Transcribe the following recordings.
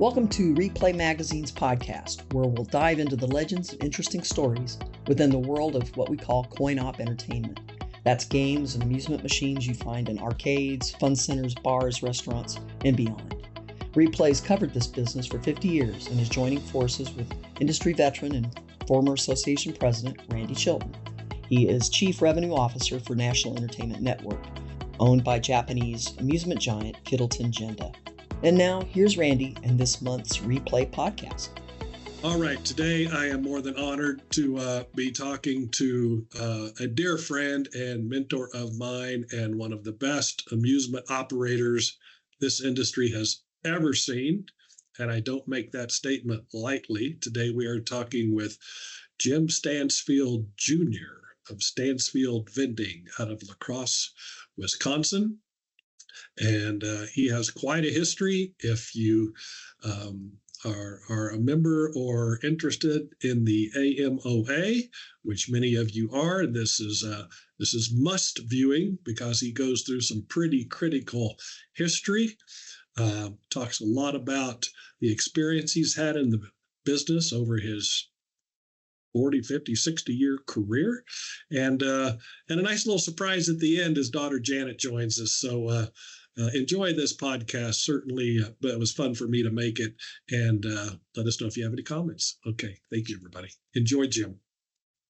Welcome to Replay Magazine's podcast, where we'll dive into the legends and interesting stories within the world of what we call coin-op entertainment. That's games and amusement machines you find in arcades, fun centers, bars, restaurants, and beyond. Replay's covered this business for 50 years and is joining forces with industry veteran and former association president Randy Chilton. He is Chief Revenue Officer for National Entertainment Network, owned by Japanese amusement giant Kittleton Genda. And now, here's Randy and this month's Replay podcast. All right, today I am more than honored to be talking to a dear friend and mentor of mine and one of the best amusement operators this industry has ever seen. And I don't make that statement lightly. Today we are talking with Jim Stansfield Jr. of Stansfield Vending out of LaCrosse, Wisconsin. And he has quite a history. If you are a member or interested in the AMOA, which many of you are, this is must viewing because he goes through some pretty critical history. Talks a lot about the experience he's had in the business over his 40, 50, 60-year career. And a nice little surprise at the end, his daughter Janet joins us. So enjoy this podcast. Certainly, but it was fun for me to make it. And let us know if you have any comments. Okay, thank you, everybody. Enjoy, Jim.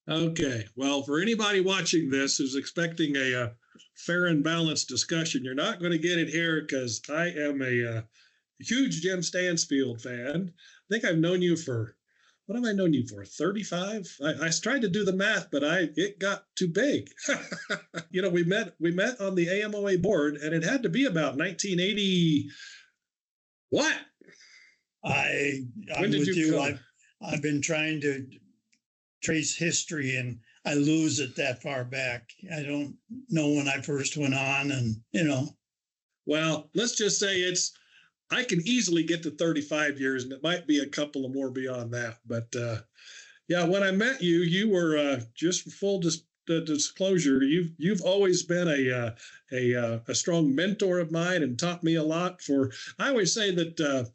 Okay, well, for anybody watching this who's expecting a fair and balanced discussion, you're not going to get it here because I am a huge Jim Stansfield fan. I think I've known you for, what have I known you for, 35? I tried to do the math, but it got too big. You know, we met on the AMOA board, and it had to be about 1980. What? I'm with you. I've been trying to trace history, and I lose it that far back. I don't know when I first went on, and Well, let's just say I can easily get to 35 years, and it might be a couple of more beyond that. But yeah, when I met you, you were just for full disclosure. You've always been a strong mentor of mine and taught me a lot. I always say that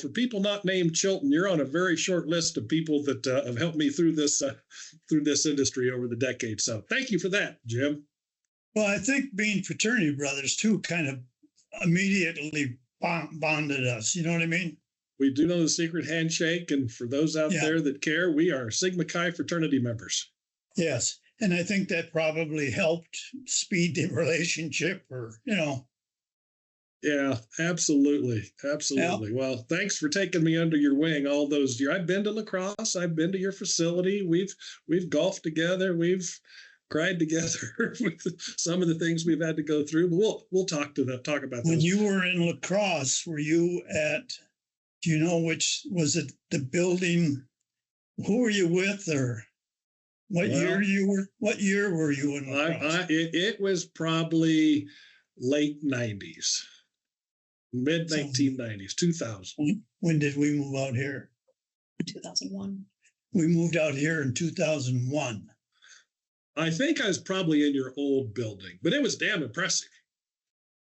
for people not named Chilton, you're on a very short list of people that have helped me through this industry over the decades. So thank you for that, Jim. Well, I think being fraternity brothers too kind of immediately bonded us. You know what I mean? We do know the secret handshake. And for those out there that care, we are Sigma Chi fraternity members. Yes. And I think that probably helped speed the relationship Yeah, absolutely. Absolutely. Yeah. Well, thanks for taking me under your wing all those years. I've been to LaCrosse. I've been to your facility. We've golfed together. We've cried together with some of the things we've had to go through, but we'll talk about When those. you were in LaCrosse, were you at, do you know which, was it the building? Who were you with, or what year were you in LaCrosse? It was probably late 90s, mid 1990s, 2000. When did we move out here? 2001. We moved out here in 2001. I think I was probably in your old building, but it was damn impressive.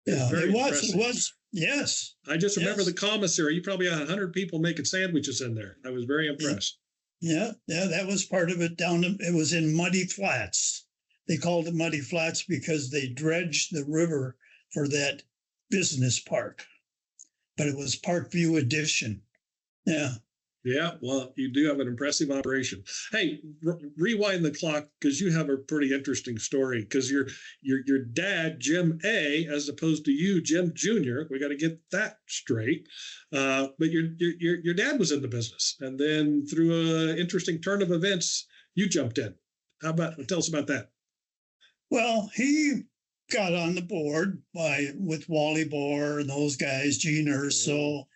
It was. Yes. I just remember the commissary. You probably had 100 people making sandwiches in there. I was very impressed. Yeah, that was part of it. It was in Muddy Flats. They called it Muddy Flats because they dredged the river for that business park. But it was Parkview Edition. Yeah. Yeah, well, you do have an impressive operation. Hey, rewind the clock because you have a pretty interesting story. Because your dad, Jim A, as opposed to you, Jim Jr. We got to get that straight. But your dad was in the business, and then through an interesting turn of events, you jumped in. Tell us about that? Well, he got on the board with Wally Bohr and those guys, Gene Urso,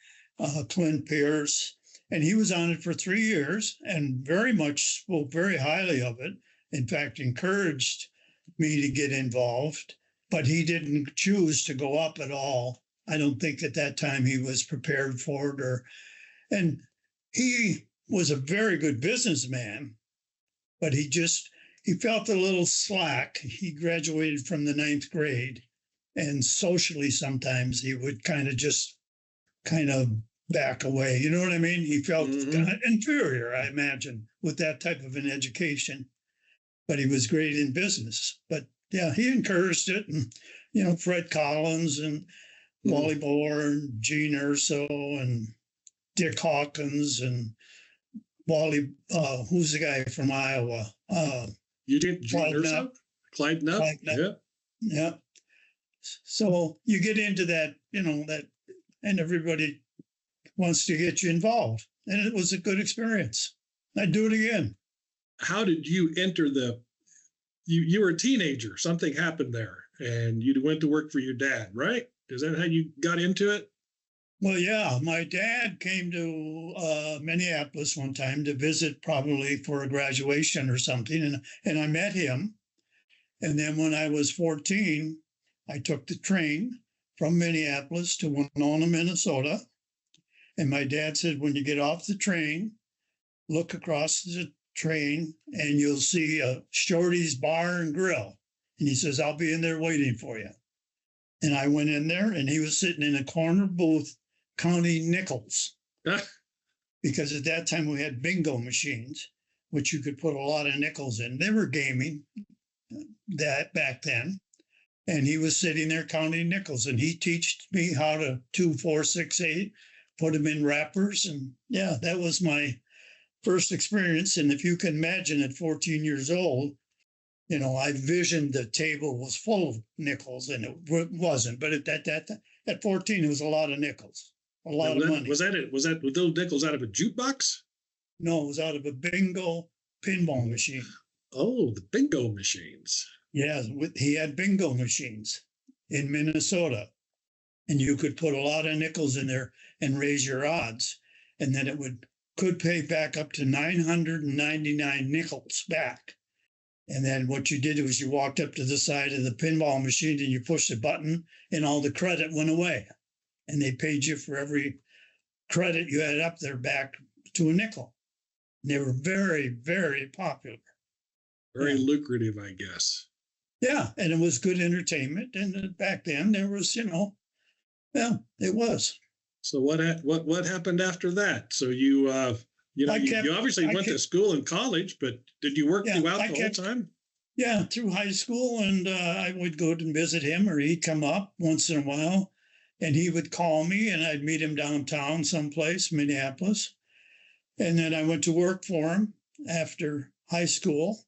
Clint Pierce. And he was on it for 3 years and very much spoke very highly of it. In fact, encouraged me to get involved, but he didn't choose to go up at all. I don't think at that time he was prepared for it. And he was a very good businessman, but he felt a little slack. He graduated from the 9th grade, and socially sometimes he would kind of back away. You know what I mean? He felt Mhm. inferior, I imagine, with that type of an education. But he was great in business. But yeah, he encouraged it. And, Fred Collins and Mm. Wally Bohr and Gene Urso and Dick Hawkins and who's the guy from Iowa? You did Gene Clyde Urso? Knupp. Clyde Knupp? Clyde Knupp. Yeah. Yeah. So you get into that, and everybody wants to get you involved. And it was a good experience. I'd do it again. How did you enter you were a teenager, something happened there, and you went to work for your dad, right? Is that how you got into it? Well, yeah, my dad came to Minneapolis one time to visit, probably for a graduation or something, and I met him. And then when I was 14, I took the train from Minneapolis to Winona, Minnesota. And my dad said, when you get off the train, look across the train and you'll see a Shorty's Bar and Grill. And he says, I'll be in there waiting for you. And I went in there and he was sitting in a corner booth counting nickels. Because at that time we had bingo machines, which you could put a lot of nickels in. They were gaming that back then. And he was sitting there counting nickels, and he taught me how to 2, 4, 6, 8, put them in wrappers. And yeah, that was my first experience. And if you can imagine, at 14 years old, I visioned the table was full of nickels, and it wasn't. But at 14, it was a lot of nickels, a lot of money. Was that with those nickels out of a jukebox? No, it was out of a bingo pinball machine. Oh, the bingo machines. Yeah, he had bingo machines in Minnesota, and you could put a lot of nickels in there and raise your odds, and then it could pay back up to 999 nickels back. And then what you did was you walked up to the side of the pinball machine and you pushed a button, and all the credit went away, and they paid you for every credit you had up there back to a nickel. And they were very, very popular. Very lucrative, I guess. Yeah, and it was good entertainment. And back then there was, it was. So what happened after that? So you obviously went to school and college, but did you work throughout the whole time? Yeah, through high school, and I would go and visit him, or he'd come up once in a while, and he would call me, and I'd meet him downtown someplace, Minneapolis. And then I went to work for him after high school,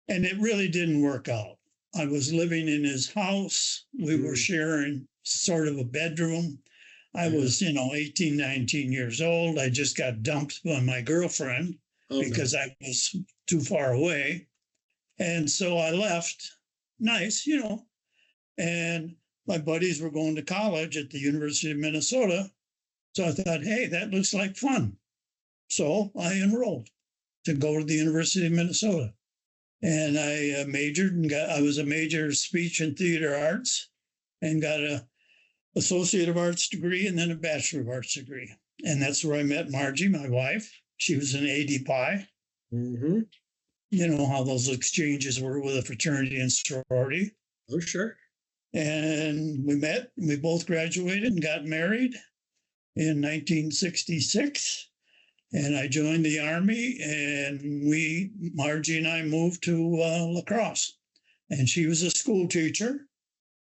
and it really didn't work out. I was living in his house. We were sharing sort of a bedroom. I was, 18, 19 years old. I just got dumped by my girlfriend because I was too far away. And so I left. Nice, and my buddies were going to college at the University of Minnesota. So I thought, hey, that looks like fun. So I enrolled to go to the University of Minnesota. And I majored and I was a major speech and theater arts, and got a Associate of Arts degree and then a Bachelor of Arts degree. And that's where I met Margie, my wife. She was an AD Pi. Mm-hmm. You know how those exchanges were with a fraternity and sorority. Oh, sure. And we met, and we both graduated and got married in 1966. And I joined the Army, and Margie and I moved to LaCrosse. And she was a school teacher,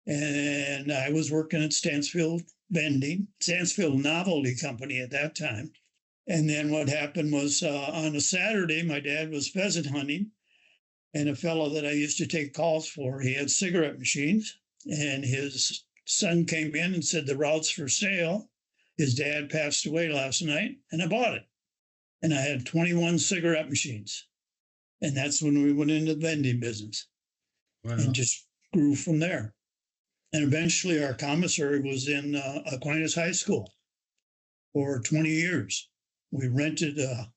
and I was working at Stansfield Vending, Stansfield Novelty Company at that time. And then what happened was on a Saturday, my dad was pheasant hunting, and a fellow that I used to take calls for, he had cigarette machines, and his son came in and said, the route's for sale. His dad passed away last night, and I bought it. And I had 21 cigarette machines. And that's when we went into the vending business. Wow. And just grew from there. And eventually our commissary was in Aquinas High School for 20 years. We rented a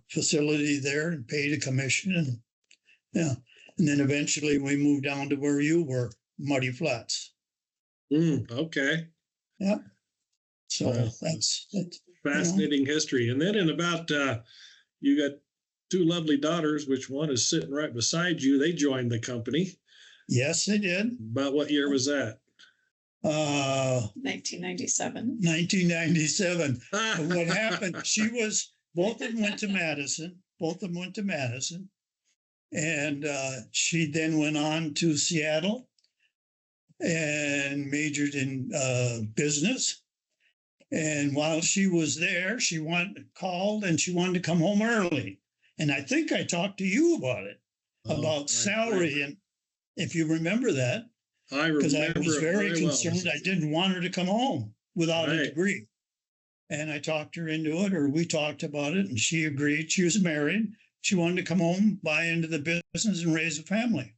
facility there and paid a commission. And then eventually we moved down to where you were, Muddy Flats. Okay. Yeah. So that's fascinating history. And then in about, you got two lovely daughters, which one is sitting right beside you. They joined the company. Yes, they did. About what year was that? 1997. 1997. But what happened, both of them went to Madison. And she then went on to Seattle and majored in business. And while she was there, she called and she wanted to come home early. And I think I talked to you about it, about salary. And if you remember that, because I was very concerned. I didn't want her to come home without a degree. And I talked her into it, or we talked about it, and she agreed. She was married. She wanted to come home, buy into the business, and raise a family.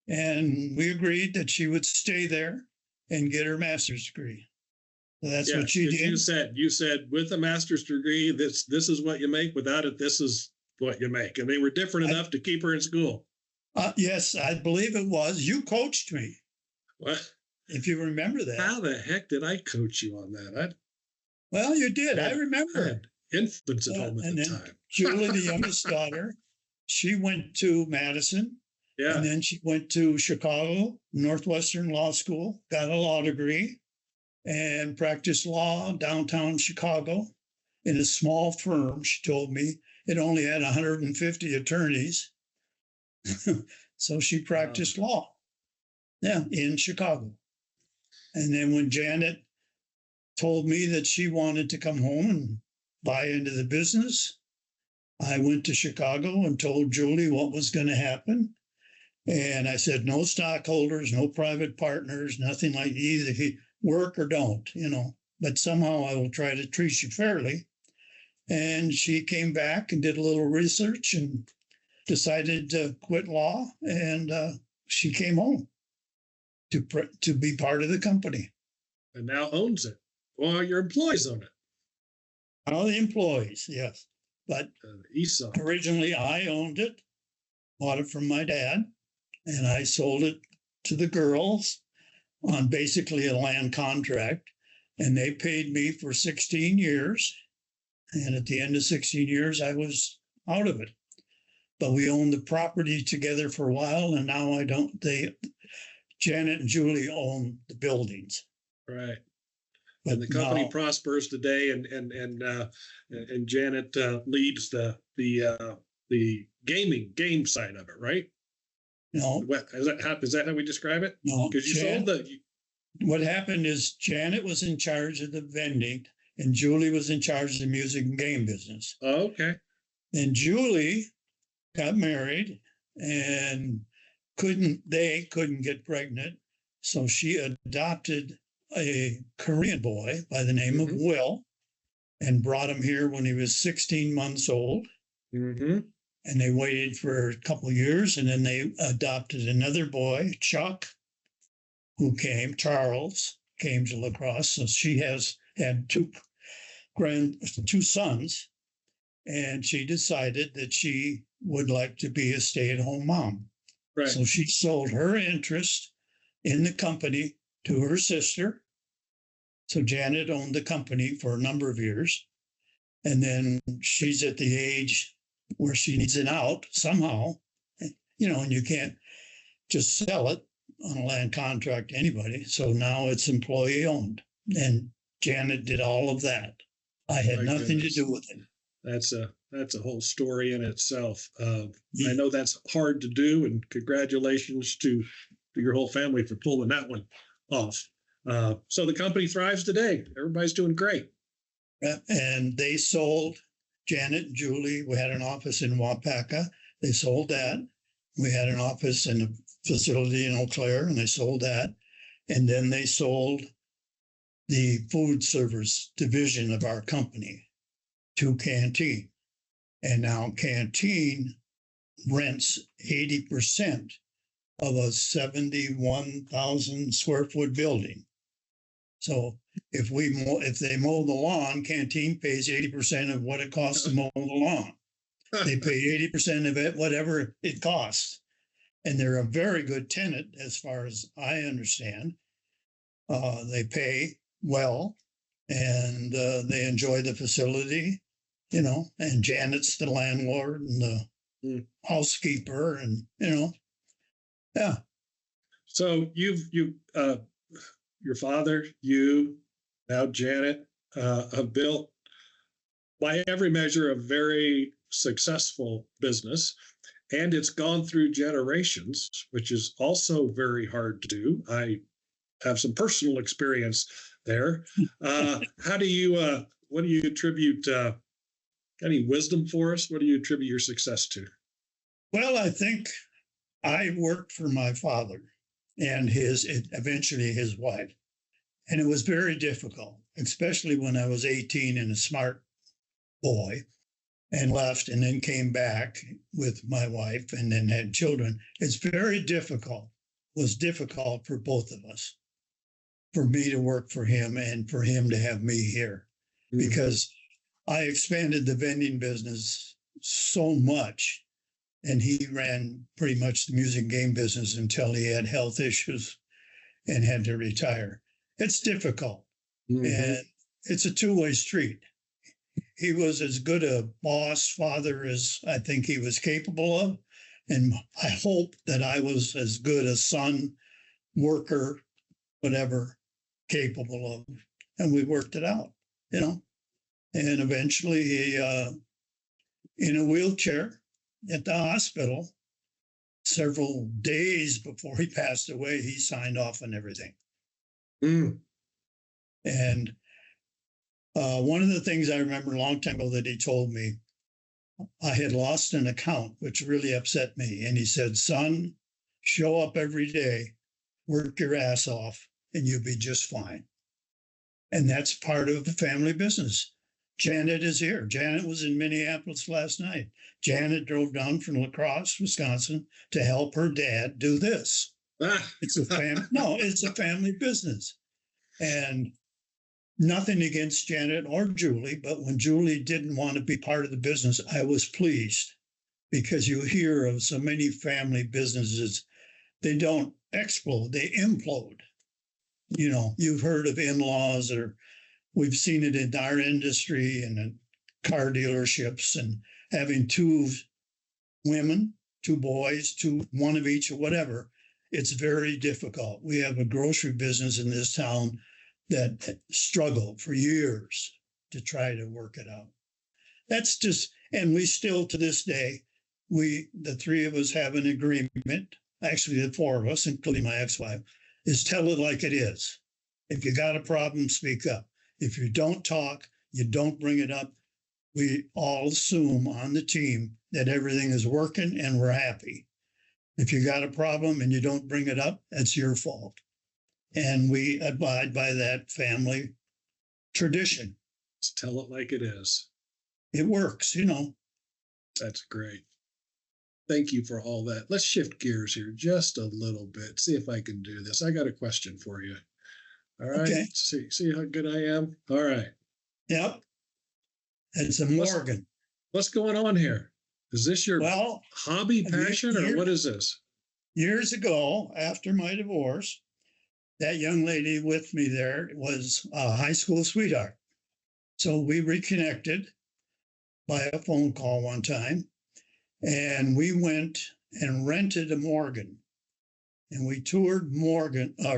And we agreed that she would stay there and get her master's degree. So that's what she did. You said with a master's degree, this is what you make. Without it, this is what you make. And they were different enough to keep her in school. Yes, I believe it was. You coached me. What? If you remember that. How the heck did I coach you on that? Well, you did. I remember. I had infants at home at the time. Julie, the youngest daughter, she went to Madison. Yeah. And then she went to Chicago, Northwestern Law School, got a law degree, and practiced law downtown Chicago in a small firm. She told me it only had 150 attorneys. So she practiced law. Yeah, in Chicago. And then when Janet told me that she wanted to come home and buy into the business, I went to Chicago and told Julie what was going to happen. And I said, no stockholders, no private partners, nothing like either work or don't, but somehow I will try to treat you fairly. And she came back and did a little research and decided to quit law. And she came home to be part of the company. And now owns it. Well, your employees own it. All the employees, yes. But ESOP. Originally I owned it, bought it from my dad, and I sold it to the girls on basically a land contract. And they paid me for 16 years. And at the end of 16 years, I was out of it. But we owned the property together for a while, and now I don't. Janet and Julie own the buildings. Right. But and the company prospers today, and Janet leads the game side of it, right? No. Is that how we describe it? No. Because you sold what happened is Janet was in charge of the vending, and Julie was in charge of the music and game business. Oh, okay. And Julie got married and couldn't get pregnant. So she adopted a Korean boy by the name of Will and brought him here when he was 16 months old. Mm-hmm. And they waited for a couple of years, and then they adopted another boy, Chuck, Charles came to LaCrosse. So she has had two sons, and she decided that she would like to be a stay-at-home mom. Right. So she sold her interest in the company to her sister. So Janet owned the company for a number of years. And then she's at the age where she needs an out somehow, and you can't just sell it on a land contract to anybody. So now it's employee owned. And Janet did all of that. I had nothing to do with it. That's a whole story in itself. I know that's hard to do, and congratulations to your whole family for pulling that one off. So the company thrives today. Everybody's doing great. And they sold, Janet and Julie, we had an office in Wapaka. They sold that. We had an office in a facility in Eau Claire, and they sold that. And then they sold the food service division of our company to Canteen. And now Canteen rents 80% of a 71,000 square foot building. So if they mow the lawn, Canteen pays 80% of what it costs to mow the lawn. They pay 80% of it, whatever it costs. And they're a very good tenant, as far as I understand. They pay well, and they enjoy the facility, and Janet's the landlord and the housekeeper, and, yeah. So you're your father, you, now Janet, have built, by every measure, a very successful business. And it's gone through generations, which is also very hard to do. I have some personal experience there. How do you, what do you attribute, any wisdom for us? What do you attribute your success to? Well, I think I worked for my father and eventually his wife. And it was very difficult, especially when I was 18 and a smart boy and left and then came back with my wife and then had children. It's very difficult, was difficult for both of us, for me to work for him and for him to have me here, because I expanded the vending business so much, and he ran pretty much the music and game business until he had health issues and had to retire. It's difficult, and it's a two-way street. He was as good a boss, father as I think he was capable of, and I hope that I was as good a son, worker, whatever, capable of, and we worked it out, you know. And eventually he, in a wheelchair at the hospital, several days before he passed away, he signed off on everything. And one of the things I remember a long time ago that he told me, I had lost an account, which really upset me. And he said, son, show up every day, work your ass off, and you'll be just fine. And that's part of the family business. Janet is here. Janet was in Minneapolis last night. Janet drove down from LaCrosse, Wisconsin, to help her dad do this. It's a family business. And nothing against Janet or Julie, but when Julie didn't want to be part of the business, I was pleased, because you hear of so many family businesses, they don't explode, they implode. You know, you've heard of in-laws, or we've seen it in our industry and in car dealerships, and having two women, two boys, one of each or whatever. It's very difficult. We have a grocery business in this town that struggled for years to try to work it out. That's just, and we still to this day, the three of us have an agreement, actually the four of us, including my ex-wife, is tell it like it is. If you got a problem, speak up. If you don't talk, you don't bring it up. We all assume on the team that everything is working and we're happy. If you got a problem and you don't bring it up, that's your fault. And we abide by that family tradition. Just tell it like it is. It works, you know. That's great. Thank you for all that. Let's shift gears here just a little bit. See if I can do this. I got a question for you. All right. Okay. See how good I am? All right. Yep. It's a Morgan. What's going on here? Is this your hobby, passion, or what is this? Years ago, after my divorce, that young lady with me there was a high school sweetheart. So we reconnected by a phone call one time, and we went and rented a Morgan. And we toured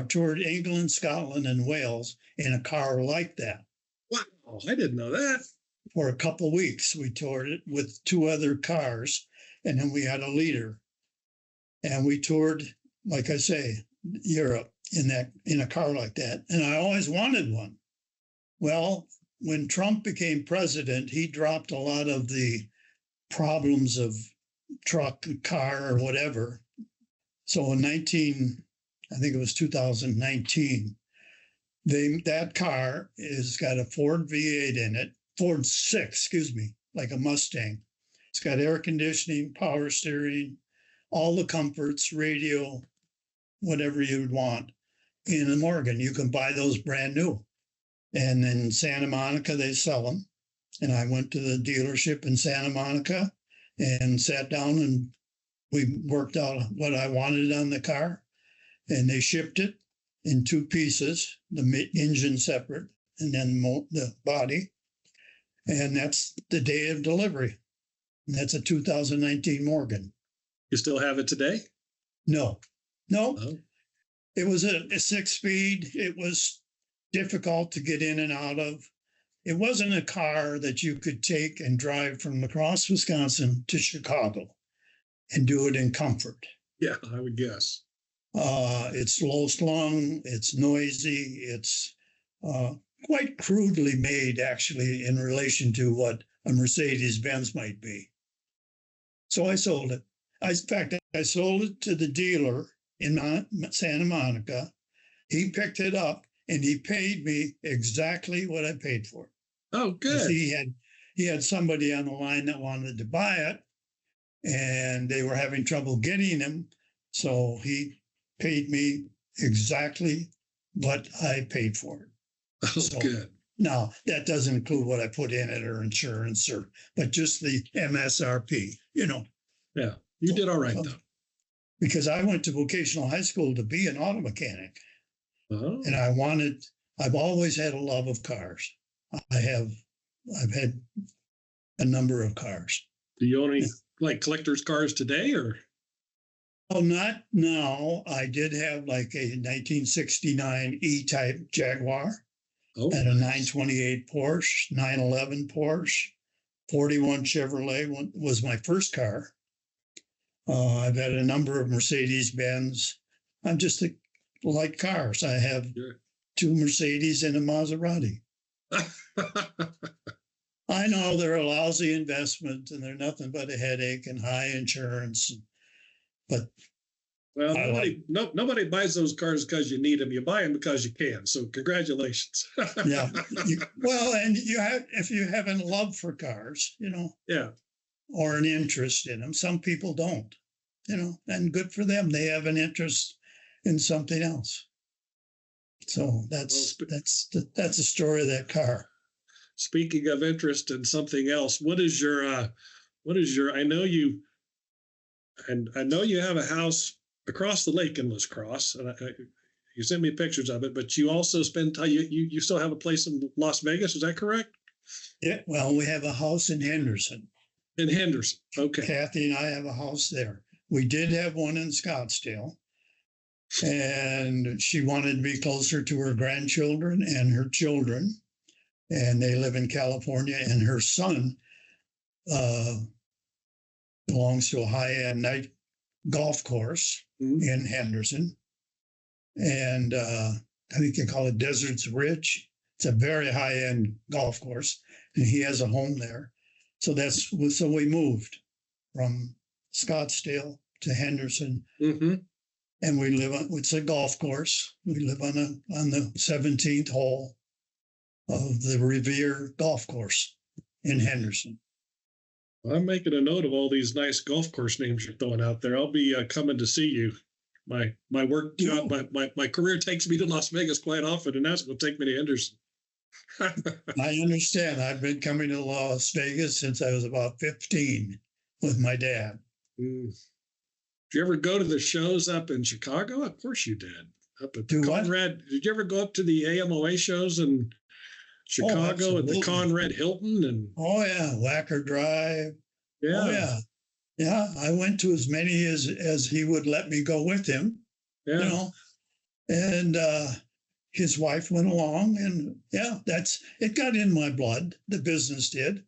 toured England, Scotland, and Wales in a car like that. Wow, I didn't know that. For a couple of weeks, we toured it with two other cars, and then we had a leader. And we toured, like I say, Europe in a car like that. And I always wanted one. Well, when Trump became president, he dropped a lot of the problems of truck, car, or whatever. So in I think it was 2019, that car has got a Ford V8 in it, Ford 6, like a Mustang. It's got air conditioning, power steering, all the comforts, radio, whatever you would want in a Morgan. You can buy those brand new. And in Santa Monica, they sell them. And I went to the dealership in Santa Monica and sat down, and we worked out what I wanted on the car. And they shipped it in two pieces, the engine separate and then the body. And that's the day of delivery. And that's a 2019 Morgan. You still have it today? No. Oh. It was a 6-speed. It was difficult to get in and out of. It wasn't a car that you could take and drive from LaCrosse, Wisconsin to Chicago and do it in comfort. Yeah, I would guess. It's low slung, it's noisy, it's quite crudely made, actually, in relation to what a Mercedes-Benz might be. So I sold it. In fact, I sold it to the dealer in Santa Monica. He picked it up and he paid me exactly what I paid for it. Oh, good. He had somebody on the line that wanted to buy it, and they were having trouble getting him. So he paid me exactly what I paid for it. Oh, So, good. now, that doesn't include what I put in it or insurance but just the MSRP, Yeah, you did all right, So- though. because I went to vocational high school to be an auto mechanic. Oh, And I've always had a love of cars. I've had a number of cars. do you own any like collector's cars today, or? Oh, not now. I did have like a 1969 E-type Jaguar Oh, and a 928 Porsche, 911 Porsche, 41 Chevrolet was my first car. I've had a number of Mercedes-Benz. I'm just like cars. I have sure. 2 Mercedes and a Maserati. I know they're a lousy investment and they're nothing but a headache and high insurance. But Well, I nobody buys those cars because you need them. You buy them because you can. So congratulations. yeah, and if you have a love for cars, Yeah. or an interest in them, some people don't, and good for them. They have an interest in something else. So that's the story of that car. Speaking of interest in something else, what is your I know you have a house across the lake in LaCrosse, and you sent me pictures of it, but you also spend time, you still have a place in Las Vegas, is that correct? Yeah, well, we have a house in Henderson. In Henderson. Okay. Kathy and I have a house there. We did have one in Scottsdale, and she wanted to be closer to her grandchildren and her children, and they live in California, and her son belongs to a high-end night golf course in Henderson, and I think they call it Desert's Ridge. It's a very high-end golf course, and he has a home there. So we moved from Scottsdale to Henderson, and we live on. It's a golf course. We live on the 17th hole of the Revere Golf Course in Henderson. I'm making a note of all these nice golf course names you're throwing out there. I'll be coming to see you. My work job, my career takes me to Las Vegas quite often, and that's going to take me to Henderson. I understand. I've been coming to Las Vegas since I was about 15 with my dad. Did you ever go to the shows up in Chicago? Of course you did. Up at the Conrad. Did you ever go up to the AMOA shows in Chicago at the Conrad Hilton? And oh yeah, Wacker Drive. Yeah. Oh yeah. Yeah, I went to as many as he would let me go with him. Yeah. And his wife went along, and it got in my blood. The business did.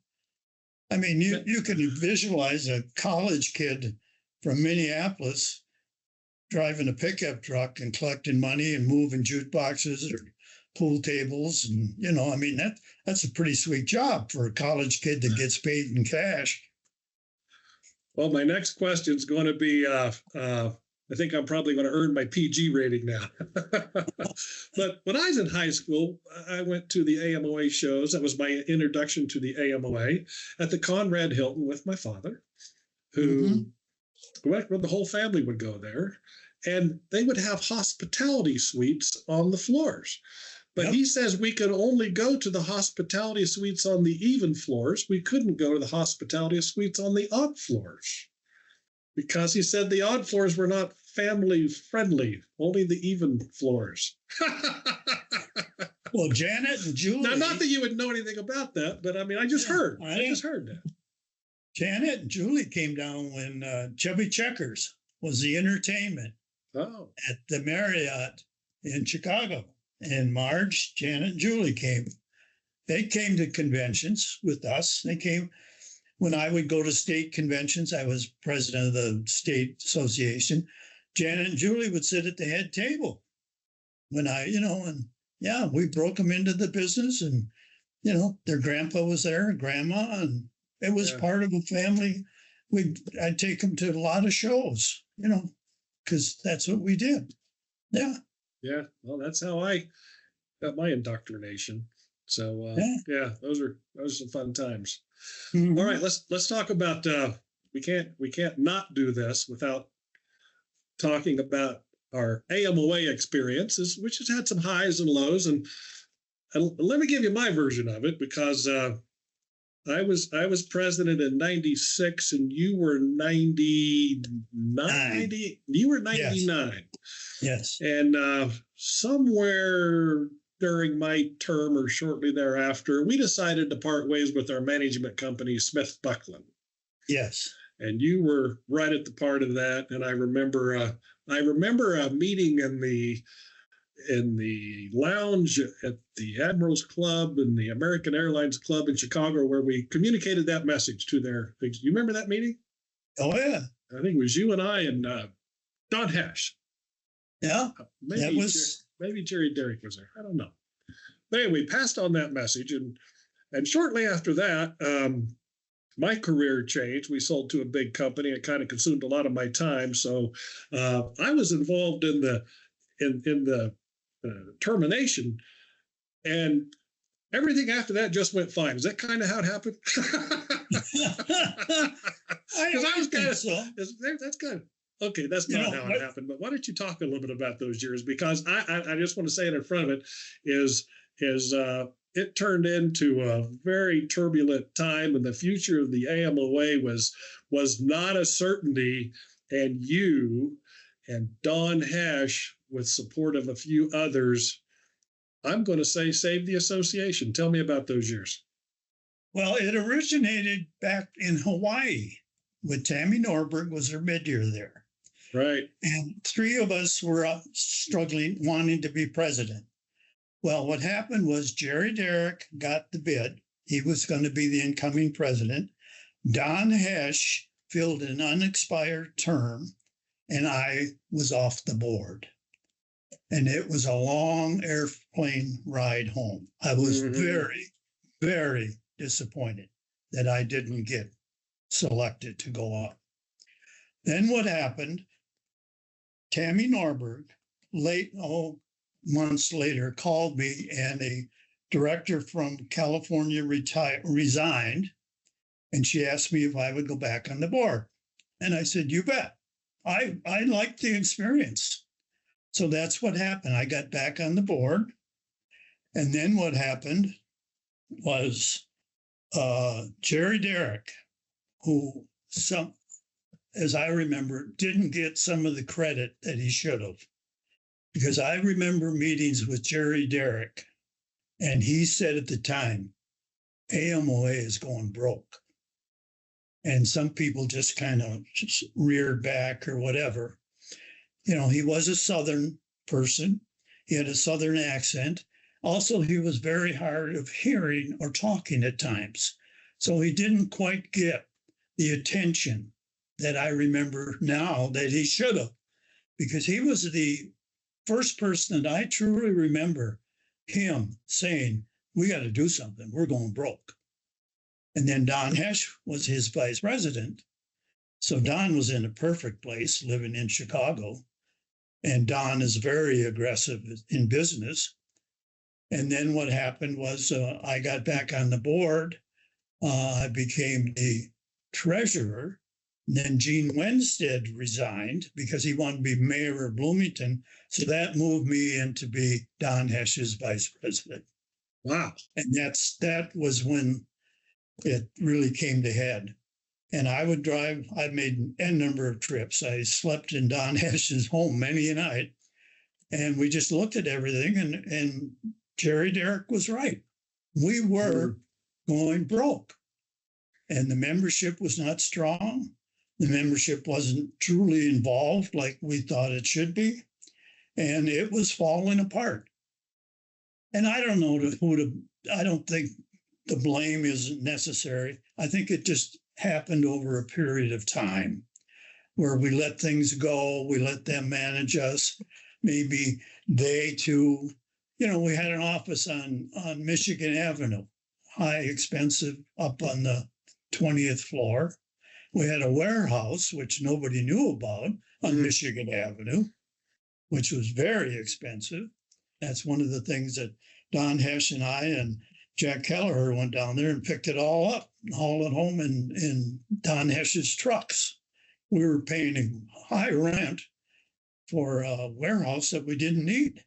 I mean, you can visualize a college kid from Minneapolis driving a pickup truck and collecting money and moving jukeboxes or pool tables, and I mean that's a pretty sweet job for a college kid that gets paid in cash. Well, my next question is going to be, I think I'm probably going to earn my PG rating now. But when I was in high school, I went to the AMOA shows. That was my introduction to the AMOA at the Conrad Hilton with my father, who the whole family would go there, and they would have hospitality suites on the floors. But he says we could only go to the hospitality suites on the even floors. We couldn't go to the hospitality suites on the odd floors because he said the odd floors were not family friendly, only the even floors. Well, Janet and Julie. Now, not that you would know anything about that, but I mean, I just heard that. Janet and Julie came down when Chubby Checkers was the entertainment. Oh, at the Marriott in Chicago. And Marge, Janet, and Julie came. They came to conventions with us. They came when I would go to state conventions. I was president of the state association. Janet and Julie would sit at the head table when and yeah, we broke them into the business, and their grandpa was there, and grandma, and it was part of a family. I'd take them to a lot of shows, because that's what we did. Yeah. Yeah. Well, that's how I got my indoctrination. So yeah, those are some fun times. Mm-hmm. All right, let's talk about we can't not do this without talking about our AMOA experiences, which has had some highs and lows, and let me give you my version of it, because I was president in 96 and you were 99. You were 99. Yes. And somewhere during my term or shortly thereafter, we decided to part ways with our management company, Smith Buckland. Yes. And you were right at the part of that. And I remember a meeting in the lounge at the Admirals Club and the American Airlines Club in Chicago, where we communicated that message to their things. You remember that meeting? Oh, yeah. I think it was you and I and Don Hesh. Yeah. Maybe Jerry Derrick was there. I don't know. But anyway, we passed on that message. And shortly after that, my career changed. We sold to a big company. It kind of consumed a lot of my time. So I was involved in the termination, and everything after that just went fine. Is that kind of how it happened? That's kind of okay. That's not how it happened. But why don't you talk a little bit about those years? Because I just want to say it in front of it is it turned into a very turbulent time, and the future of the AMOA was not a certainty. And you and Don Hesh, with support of a few others, I'm going to say saved the association. Tell me about those years. Well, it originated back in Hawaii with Tammy Norberg was her mid-year there. Right. And three of us were struggling, wanting to be president. Well, what happened was Jerry Derrick got the bid. He was going to be the incoming president. Don Hesh filled an unexpired term, and I was off the board. And it was a long airplane ride home. I was very, very disappointed that I didn't get selected to go up. Then what happened, Tammy Norberg, months later, called me, and a director from California resigned, and she asked me if I would go back on the board. And I said, you bet. I liked the experience. So that's what happened. I got back on the board. And then what happened was Jerry Derrick, who, as I remember, didn't get some of the credit that he should have. Because I remember meetings with Jerry Derrick, and he said at the time, AMOA is going broke. And some people just kind of reared back or whatever. He was a Southern person. He had a Southern accent. Also, he was very hard of hearing or talking at times. So he didn't quite get the attention that I remember now that he should have, because he was the first person that I truly remember him saying, we got to do something. We're going broke. And then Don Hesh was his vice president. So Don was in a perfect place living in Chicago. And Don is very aggressive in business. And then what happened was I got back on the board. I became the treasurer. And then Gene Wenstead resigned because he wanted to be mayor of Bloomington. So that moved me in to be Don Hesh's vice president. Wow. And that was when it really came to head. And I would drive, I made N number of trips. I slept in Don Hesh's home many a night. And we just looked at everything, and Jerry Derrick was right. We were going broke. And the membership was not strong. The membership wasn't truly involved like we thought it should be, and it was falling apart. And I don't know I don't think the blame is necessary. I think it just happened over a period of time where we let things go, we let them manage us. Maybe they too, we had an office on Michigan Avenue, high, expensive, up on the 20th floor. We had a warehouse, which nobody knew about, on Michigan Avenue, which was very expensive. That's one of the things that Don Hesh and I and Jack Kelleher went down there and picked it all up, hauled it home in Don Hesh's trucks. We were paying a high rent for a warehouse that we didn't need.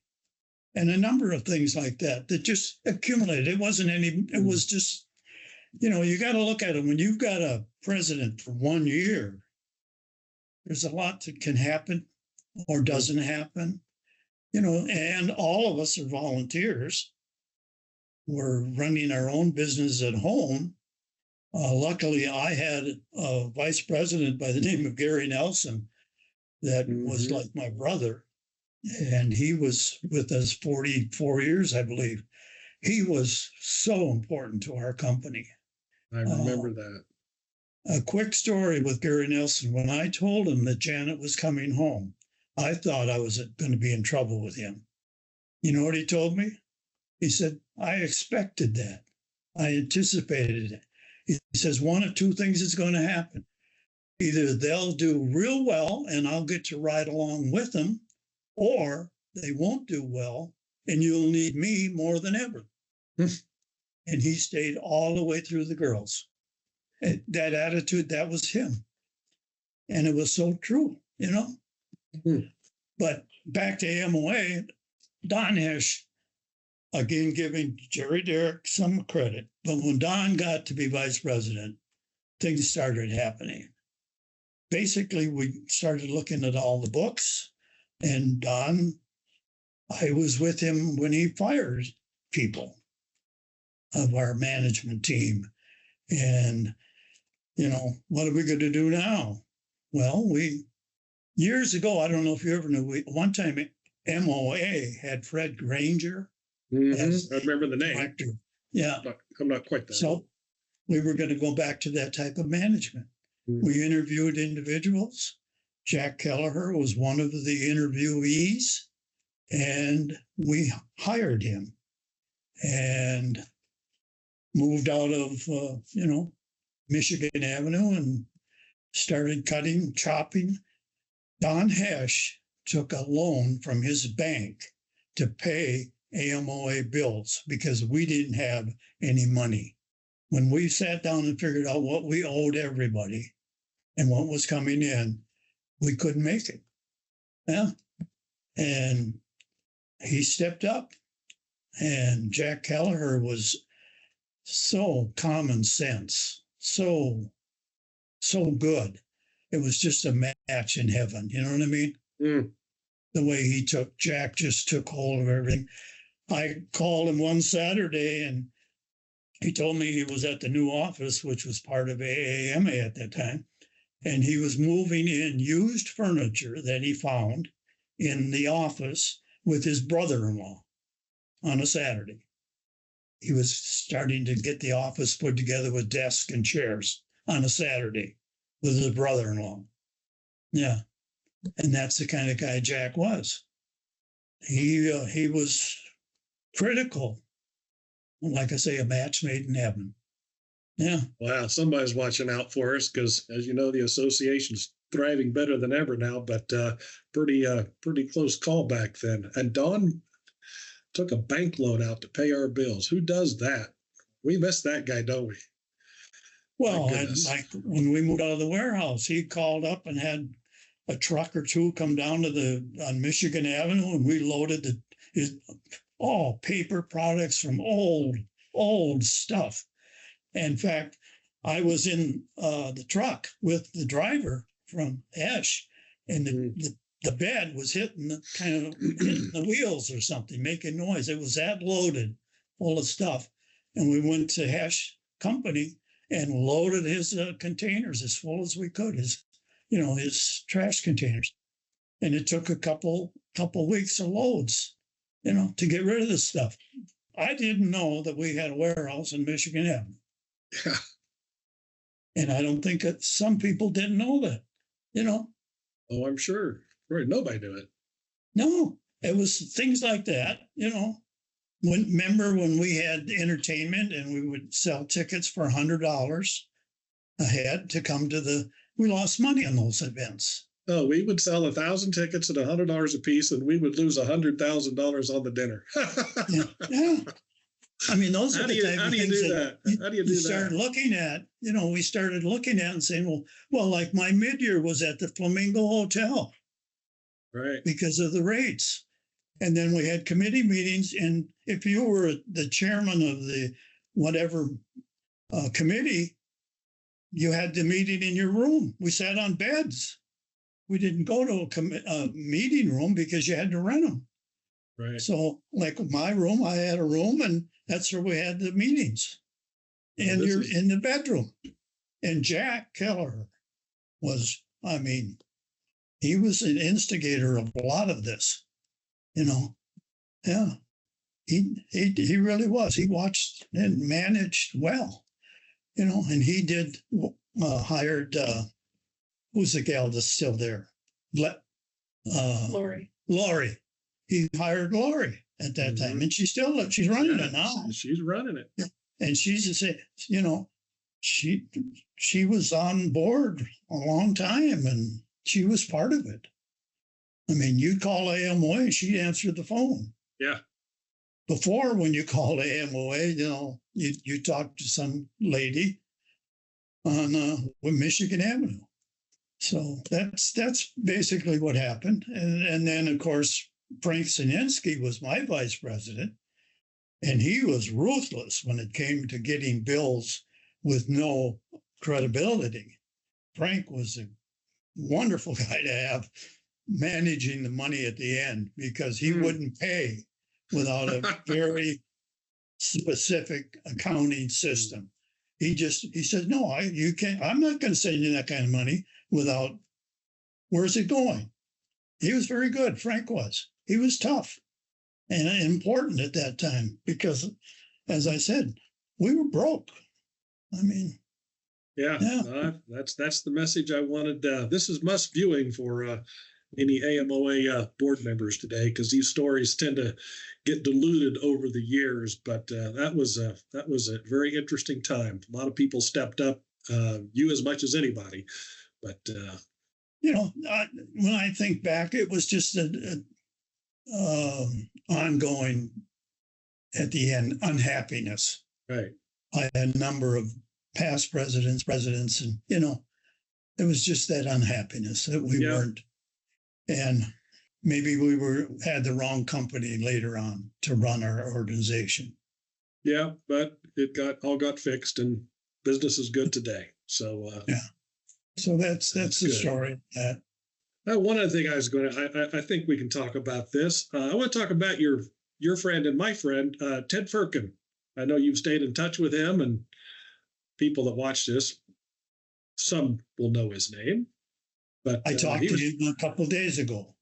And a number of things like that just accumulated. It was just, you got to look at it. When you've got a president for 1 year, there's a lot that can happen or doesn't happen, and all of us are volunteers. We're running our own business at home. Luckily, I had a vice president by the name of Gary Nelson that was like my brother. And he was with us 44 years, I believe. He was so important to our company. I remember that. A quick story with Gary Nelson. When I told him that Janet was coming home, I thought I was going to be in trouble with him. You know what he told me? He said, I expected that. I anticipated it. He says, one of two things is going to happen. Either they'll do real well and I'll get to ride along with them, or they won't do well and you'll need me more than ever. And he stayed all the way through the girls. And that attitude, that was him. And it was so true, But back to AMOA, Don Hesh, again, giving Jerry Derrick some credit. But when Don got to be vice president, things started happening. Basically, we started looking at all the books. And Don, I was with him when he fired people of our management team. And, what are we going to do now? Well, years ago, I don't know if you ever knew, one time MOA had Fred Granger. I remember the name. Director. Yeah. I'm not quite that. So we were going to go back to that type of management. We interviewed individuals. Jack Kelleher was one of the interviewees, and we hired him and moved out of, Michigan Avenue and started chopping. Don Hesh took a loan from his bank to pay AMOA bills because we didn't have any money. When we sat down and figured out what we owed everybody and what was coming in, we couldn't make it. Yeah. And he stepped up, and Jack Kelleher was so common sense, so good. It was just a match in heaven. You know what I mean? The way Jack just took hold of everything. I called him one Saturday and he told me he was at the new office, which was part of AAMA at that time. And he was moving in used furniture that he found in the office with his brother-in-law on a Saturday. He was starting to get the office put together with desks and chairs on a Saturday with his brother-in-law. Yeah. And that's the kind of guy Jack was. He was critical. Like I say, a match made in heaven. Yeah. Wow. Somebody's watching out for us because, as you know, the association's thriving better than ever now, but pretty close call back then. And Don took a bank loan out to pay our bills. Who does that? We miss that guy, don't we? Well, like when we moved out of the warehouse, he called up and had a truck or two come down on Michigan Avenue, and we loaded all paper products from old stuff. In fact, I was in the truck with the driver from Esch, and the bed was hitting the wheels or something, making noise. It was that loaded, full of stuff. And we went to Esch Company and loaded his containers as full as we could, his his trash containers. And it took a couple weeks of loads, to get rid of this stuff. I didn't know that we had a warehouse in Michigan Avenue. Yeah. And I don't think that some people didn't know that, Oh, I'm sure. Right. Nobody knew it. No, it was things like that, Remember when we had entertainment and we would sell tickets for $100 a head to come to we lost money on those events. Oh, we would sell 1,000 tickets at $100 a piece, and we would lose $100,000 on the dinner. Yeah. I mean, those are the type how of do you things do that that? How do you do you that? start looking at. We started looking at and saying, well, like my mid-year was at the Flamingo Hotel Right. because of the rates. And then we had committee meetings. And if you were the chairman of the whatever committee, you had the meeting in your room. We sat on beds. We didn't go to a meeting room because you had to rent them. Right. So, like my room, I had a room, and that's where we had the meetings. And you're in the bedroom. And Jack Keller was, he was an instigator of a lot of this, Yeah, he really was. He watched and managed well, and he did hired, who's the gal that's still there? Lori. Lori. He hired Lori at that time, and she's running it now. She's running it. And she's just, she was on board a long time, and she was part of it. You'd call AMOA, she'd answer the phone. Yeah. Before, when you called AMOA, you talked to some lady on Michigan Avenue. So that's basically what happened. And then, of course, Frank Sininsky was my vice president, and he was ruthless when it came to getting bills with no credibility. Frank was a wonderful guy to have managing the money at the end, because he wouldn't pay without a very specific accounting system. He said, no, you can't. I'm not going to send you that kind of money without. Where's it going? He was very good. Frank was. He was tough and important at that time because, as I said, we were broke. Yeah. That's the message I wanted. This is must viewing for any AMOA board members today, because these stories tend to get diluted over the years. But that was a very interesting time. A lot of people stepped up, you as much as anybody. But when I think back, it was just an ongoing, at the end, unhappiness. Right. I had a number of past presidents, and it was just that unhappiness that we weren't, and maybe we had the wrong company later on to run our organization. Yeah, but it all got fixed, and business is good today. So so that's the story. One other thing I think we can talk about this. I want to talk about your friend and my friend, Ted Firkin. I know you've stayed in touch with him, and people that watch this, some will know his name. But I talked to him a couple of days ago.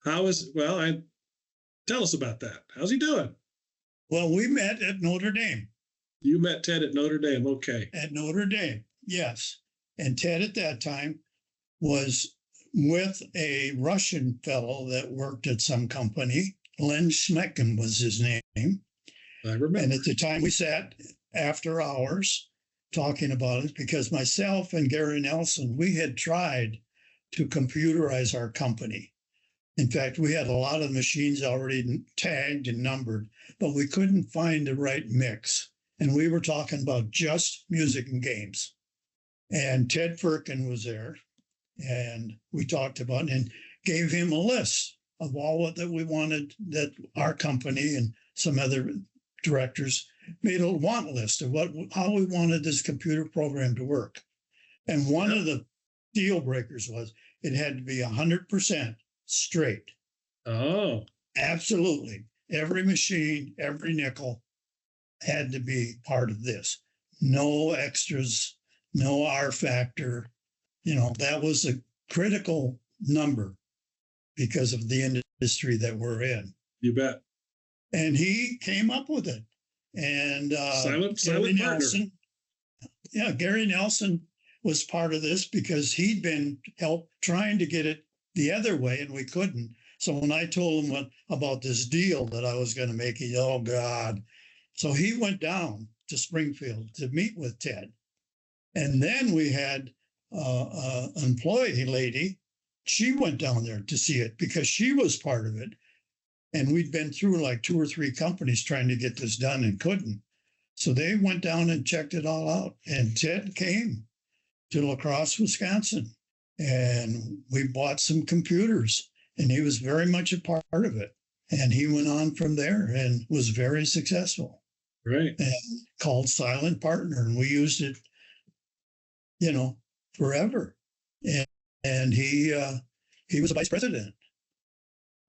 Tell us about that. How's he doing? Well, we met at Notre Dame. You met Ted at Notre Dame, okay. At Notre Dame, yes. And Ted at that time was with a Russian fellow that worked at some company. Len Schmecken was his name. I remember. And at the time we sat after hours talking about it, because myself and Gary Nelson, we had tried to computerize our company. In fact, we had a lot of machines already tagged and numbered, but we couldn't find the right mix. And we were talking about just music and games. And Ted Firkin was there, and we talked about it and gave him a list of all that we wanted, that our company and some other directors made a want list of how we wanted this computer program to work. And one of the deal breakers was it had to be 100% straight. Oh, absolutely. Every machine, every nickel had to be part of this. No extras, no R factor. That was the critical number because of the industry that we're in. You bet. And he came up with it. And Silent Gary partner. Nelson, Gary Nelson was part of this because he'd been trying to get it the other way, and we couldn't. So when I told him about this deal that I was going to make, he, oh God. So he went down to Springfield to meet with Ted. And then we had an employee lady. She went down there to see it because she was part of it. And we'd been through like 2 or 3 companies trying to get this done and couldn't. So they went down and checked it all out. And Ted came to LaCrosse, Wisconsin. And we bought some computers. And he was very much a part of it. And he went on from there and was very successful. Right. And called Silent Partner. And we used it, forever. And he was a vice president.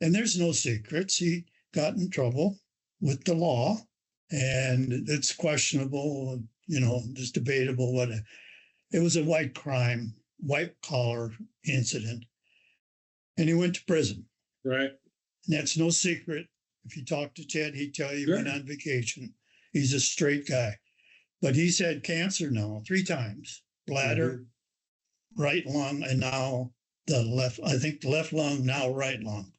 And there's no secrets. He got in trouble with the law, and it's questionable, it's debatable. It was a white collar incident. And he went to prison. Right. And that's no secret. If you talk to Ted, he'd tell you he went on vacation. He's a straight guy. But he's had cancer now 3 times, bladder, right lung, and now the left lung, now right lung.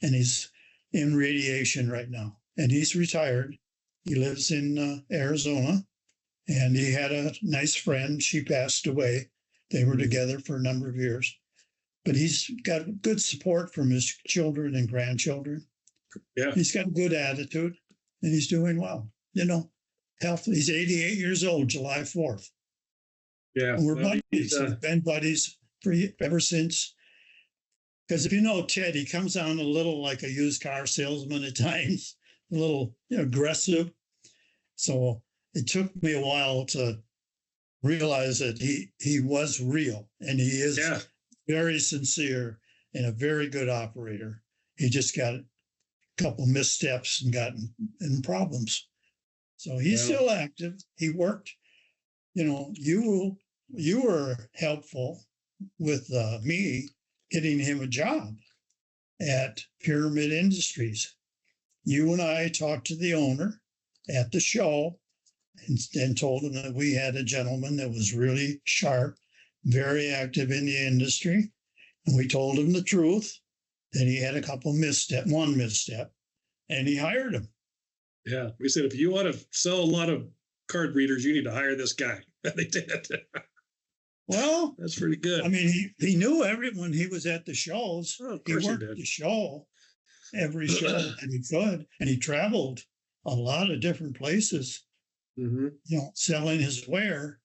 And he's in radiation right now. And he's retired. He lives in Arizona. And he had a nice friend. She passed away. They were together for a number of years. But he's got good support from his children and grandchildren. Yeah. He's got a good attitude, and he's doing well. Healthy. He's 88 years old, July 4th. Yeah. And we're buddies. We've been buddies ever since. Because if you know Ted, he comes on a little like a used car salesman at times, a little aggressive. So it took me a while to realize that he was real, and he is very sincere and a very good operator. He just got a couple missteps and got in problems. So he's still active. He worked. You were helpful with me getting him a job at Pyramid Industries. You and I talked to the owner at the show and told him that we had a gentleman that was really sharp, very active in the industry. And we told him the truth, that he had one misstep, and he hired him. Yeah. We said, if you want to sell a lot of card readers, you need to hire this guy. And they did. Well, that's pretty good. I mean, he knew everyone. He was at the shows. Oh, he worked the show, every show that he could. And he traveled a lot of different places, selling his ware.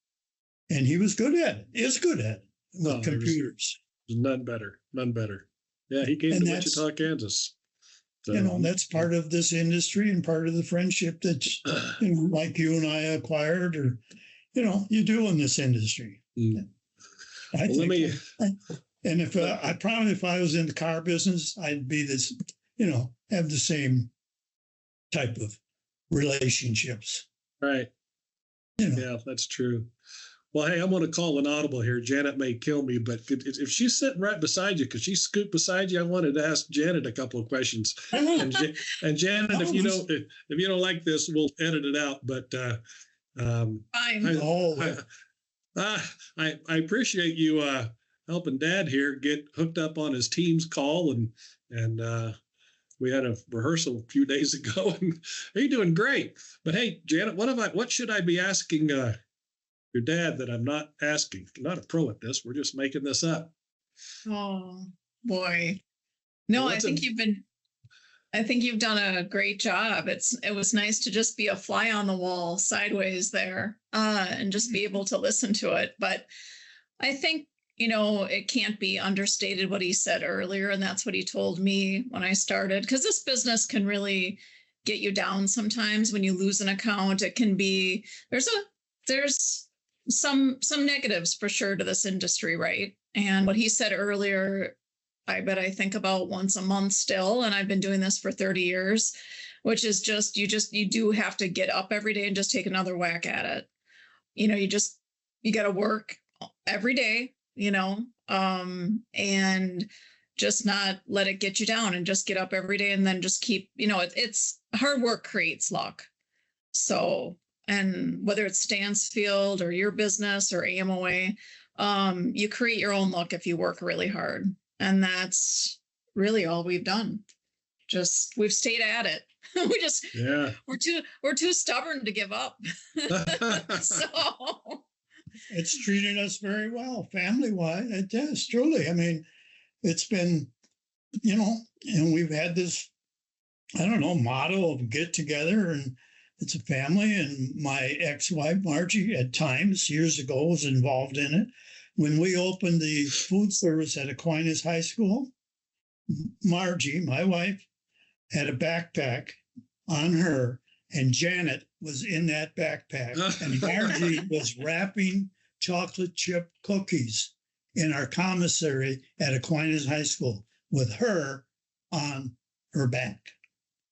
And he was good at it. Is good at it with computers. There's none better. None better. Yeah, he came to Wichita, Kansas. So, that's part of this industry and part of the friendship that, like you and I acquired, or, you do in this industry. I think. And if if I was in the car business, I'd be this, have the same type of relationships. Right. Yeah, that's true. Well, hey, I'm going to call an audible here. Janet may kill me, but if she's sitting right beside you, could she scoot beside you? I wanted to ask Janet a couple of questions. And Janet, if you don't like this, we'll edit it out. But fine. I appreciate you helping Dad here get hooked up on his Teams call, and we had a rehearsal a few days ago, and you're doing great. But hey, Janet, what should I be asking your dad that I'm not asking? I'm not a pro at this. We're just making this up. Oh boy. No, I think you've done a great job. It was nice to just be a fly on the wall sideways there, and just be able to listen to it. But I think, it can't be understated what he said earlier. And that's what he told me when I started, because this business can really get you down sometimes when you lose an account. It can be, there's some negatives for sure to this industry, right? And what he said earlier, I bet I think about once a month still. And I've been doing this for 30 years, which is you do have to get up every day and just take another whack at it. You got to work every day. and just not let it get you down, and just get up every day, and then just keep, it's hard work creates luck. So, and whether it's Stansfield or your business or AMOA, you create your own luck if you work really hard. And that's really all we've done. We've stayed at it. We're too stubborn to give up. So it's treated us very well, family-wise. It does, truly. I mean, it's been, and we've had this, motto of get together, and it's a family. And my ex-wife, Margie, at times years ago was involved in it. When we opened the food service at Aquinas High School, Margie, my wife, had a backpack on her, and Janet was in that backpack. And Margie was wrapping chocolate chip cookies in our commissary at Aquinas High School with her on her back.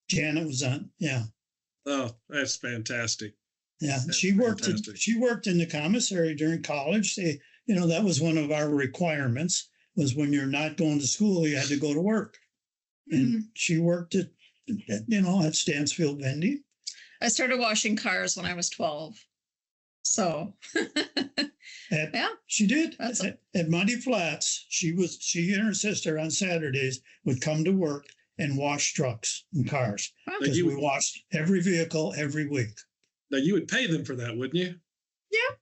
Janet was on, yeah. Oh, that's fantastic. Yeah, that's she worked. fantastic. She worked in the commissary during college. That was one of our requirements. Was when you're not going to school, you had to go to work. And she worked at Stansfield Vending. I started washing cars when I was 12. So yeah, she did. At Muddy Flats, she and her sister on Saturdays would come to work and wash trucks and cars, because we washed every vehicle every week. Now you would pay them for that, wouldn't you? Yeah.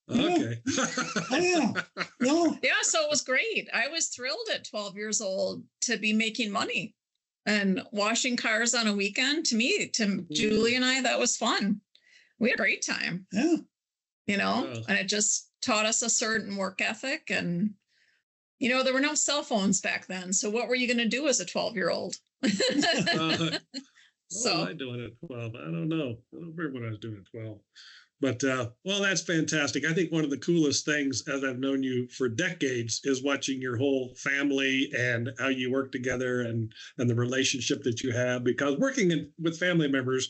Okay. Oh, yeah. No. Yeah, so it was great. I was thrilled at 12 years old to be making money and washing cars on a weekend. To Julie and I, that was fun. We had a great time. Yeah. And it just taught us a certain work ethic. And, there were no cell phones back then. So what were you going to do as a 12-year-old? What was I doing at 12? I don't know. I don't remember what I was doing at 12. But, that's fantastic. I think one of the coolest things, as I've known you for decades, is watching your whole family and how you work together and the relationship that you have, because working with family members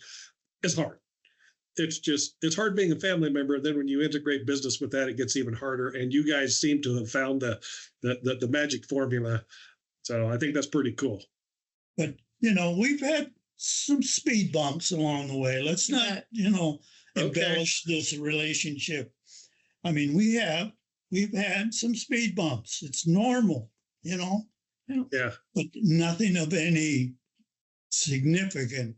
is hard. It's hard being a family member. Then when you integrate business with that, it gets even harder. And you guys seem to have found the magic formula. So I think that's pretty cool. But, we've had some speed bumps along the way. Let's not, embellish this relationship. I mean, we've had some speed bumps. It's normal, Yeah. But nothing of any significant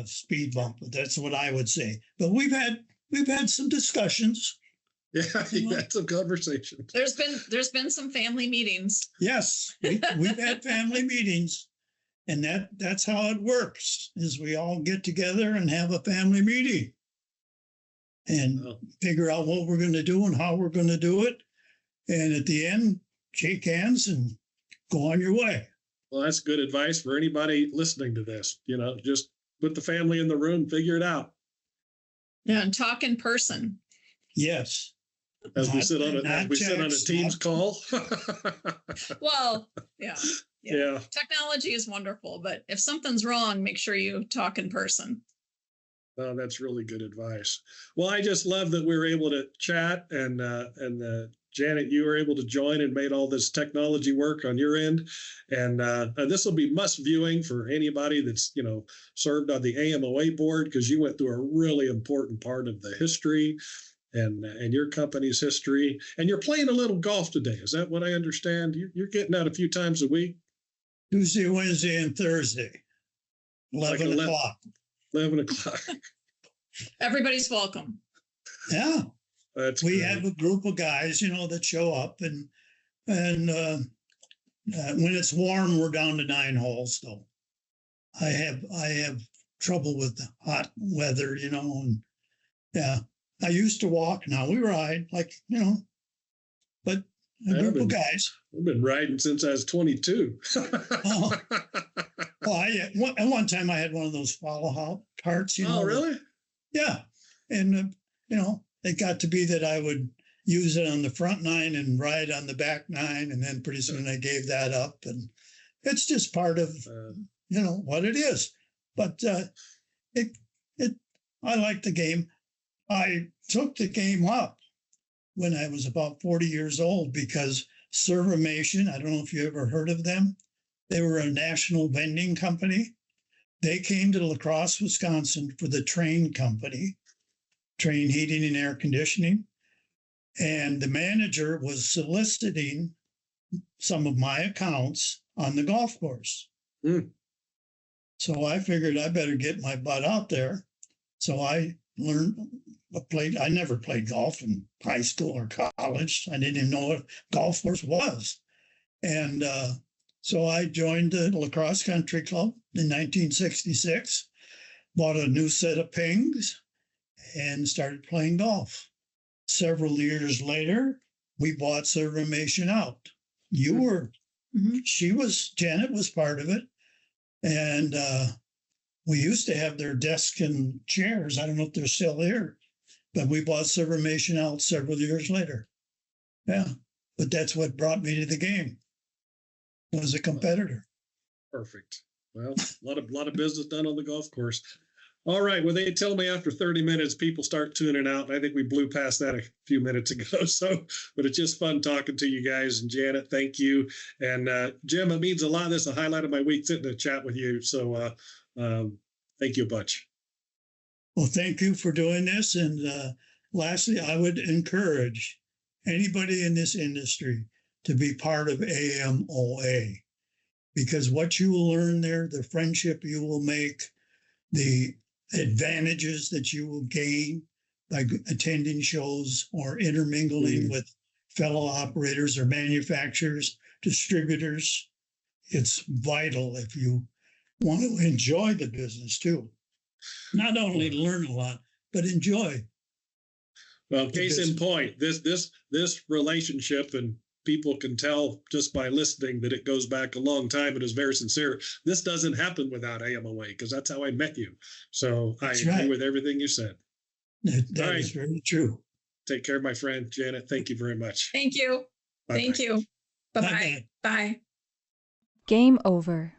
speed bump. That's what I would say. But we've had some discussions. Yeah, you had some conversations. There's been some family meetings. Yes, we've had family meetings. And that's how it works, is we all get together and have a family meeting and figure out what we're going to do and how we're going to do it. And at the end, shake hands and go on your way. Well, that's good advice for anybody listening to this. Just put the family in the room, figure it out. Yeah, and talk in person. Yes. As we sit on a Teams call. Well, yeah. Yeah. Technology is wonderful, but if something's wrong, make sure you talk in person. Oh, that's really good advice. Well, I just love that we were able to chat, and Janet, you were able to join and made all this technology work on your end. And this will be must viewing for anybody that's, served on the AMOA board, because you went through a really important part of the history and your company's history. And you're playing a little golf today. Is that what I understand? You're getting out a few times a week? Tuesday, Wednesday, and Thursday. 11 o'clock. 11 o'clock. Everybody's welcome. Yeah. We great. have a group of guys, that show up, and when it's warm, we're down to 9 holes, though. I have trouble with the hot weather, and yeah. I used to walk. Now we ride, but a group of guys. I've been riding since I was 22. Oh. Well, at one time I had one of those follow carts, Oh, really? Yeah. And, it got to be that I would use it on the front 9 and ride on the back 9. And then pretty soon I gave that up. And it's just part of, what it is. But I like the game. I took the game up when I was about 40 years old because Servamation, I don't know if you ever heard of them. They were a national vending company. They came to LaCrosse, Wisconsin for the Train Company, Train Heating and Air Conditioning. And the manager was soliciting some of my accounts on the golf course. So I figured I better get my butt out there. So I I never played golf in high school or college. I didn't even know what golf course was. And so I joined the Lacrosse Country Club in 1966, bought a new set of pings, and started playing golf. Several years later, we bought Servamation out. Janet was part of it. And we used to have their desks and chairs. I don't know if they're still there, but we bought Servamation out several years later. Yeah, but that's what brought me to the game. Was a competitor. Perfect. Well, a lot of business done on the golf course. All right. Well, they tell me after 30 minutes, people start tuning out. I think we blew past that a few minutes ago. So, but it's just fun talking to you guys. And Janet, thank you. And Jim, it means a lot. This is a highlight of my week sitting to chat with you. So thank you a bunch. Well, thank you for doing this. And lastly, I would encourage anybody in this industry to be part of AMOA, because what you will learn there, the friendship you will make, the advantages that you will gain by attending shows or intermingling with fellow operators or manufacturers, distributors. It's vital if you want to enjoy the business too. Not only learn a lot, but enjoy. Well, case in point, this relationship, and people can tell just by listening that it goes back a long time and is very sincere. This doesn't happen without AMOA, because that's how I met you. So I agree with everything you said. That is very true. Take care, my friend. Janet, thank you very much. Thank you. Bye-bye. Thank you. Bye-bye. Bye. Game over.